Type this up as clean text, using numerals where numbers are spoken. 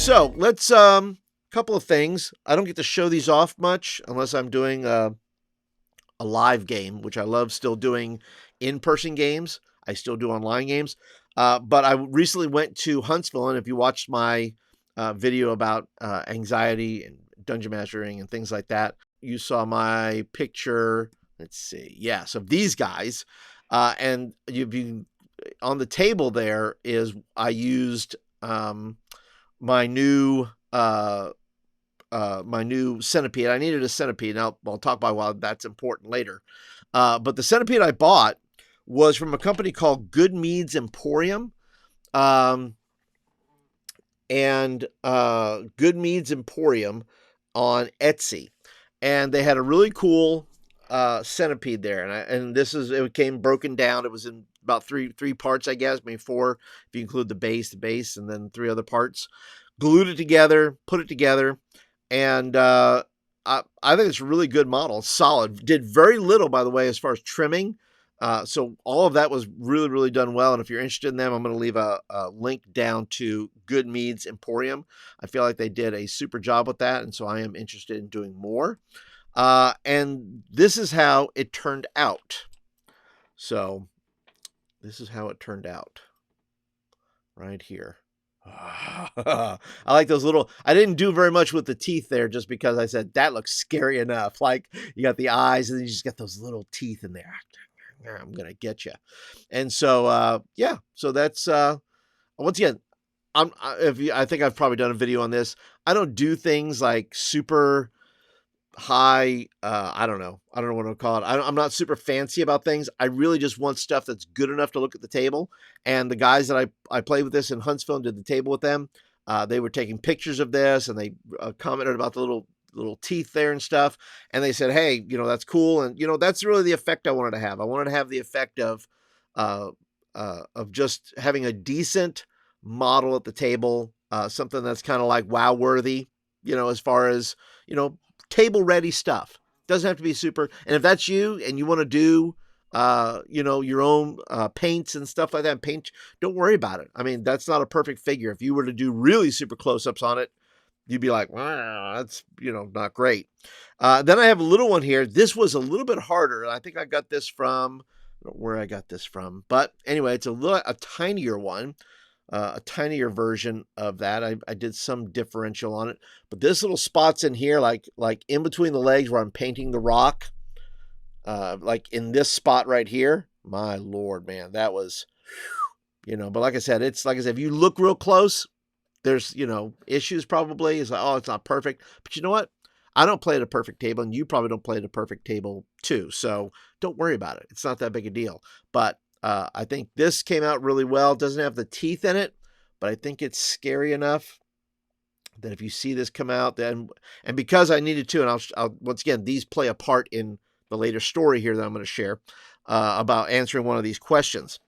So let's couple of things. I don't get to show these off much unless I'm doing a live game, which I love still doing in-person games. I still do online games. But I recently went to Huntsville, and if you watched my video about anxiety and dungeon mastering and things like that, you saw my picture. Let's see. Yes, of these guys. And you've been on the table there is I used my new centipede. I needed a centipede, and I'll talk about why that's important later. But the centipede I bought was from a company called Goodmeads Emporium. Goodmeads Emporium on Etsy. And they had a really cool centipede there. And it came broken down. It was in about three parts, I guess, maybe four, if you include the base, and then three other parts. Glued it together, put it together. And I think it's a really good model. Solid. Did very little, by the way, as far as trimming. So all of that was really, really done well. And if you're interested in them, I'm going to leave a link down to Goodmeads Emporium. I feel like they did a super job with that. And so I am interested in doing more. And this is how it turned out. So this is how it turned out right here. I like those little, I didn't do very much with the teeth there just because I said that looks scary enough. Like you got the eyes and then you just got those little teeth in there. I'm going to get you. And so, yeah, so that's, once again, I think I've probably done a video on this. I don't do things like super high. I don't know what to call it. I'm not super fancy about things. I really just want stuff that's good enough to look at the table. And the guys that I played with this in Huntsville and did the table with them, they were taking pictures of this and they commented about the little teeth there and stuff. And they said, hey, that's cool. And, that's really the effect I wanted to have. I wanted to have the effect of just having a decent model at the table, something that's kind of like wow worthy, as far as, table ready stuff. Doesn't have to be super. And if that's you and you want to do, your own paints and stuff like that, don't worry about it. I mean, that's not a perfect figure. If you were to do really super close-ups on it, you'd be like, wow, that's, not great. Then I have a little one here. This was a little bit harder. I think I got this from, I don't know where I got this from. But anyway, it's a tinier one. A tinier version of that. I did some differential on it, but this little spots in here, like in between the legs where I'm painting the rock, like in this spot right here, my Lord, man, that was, but like I said, if you look real close, there's, issues probably. It's like, oh, it's not perfect, but you know what? I don't play at a perfect table and you probably don't play at a perfect table too. So don't worry about it. It's not that big a deal, but I think this came out really well. It doesn't have the teeth in it, but I think it's scary enough that if you see this come out, then, and because I needed to, and I'll once again, these play a part in the later story here that I'm going to share about answering one of these questions.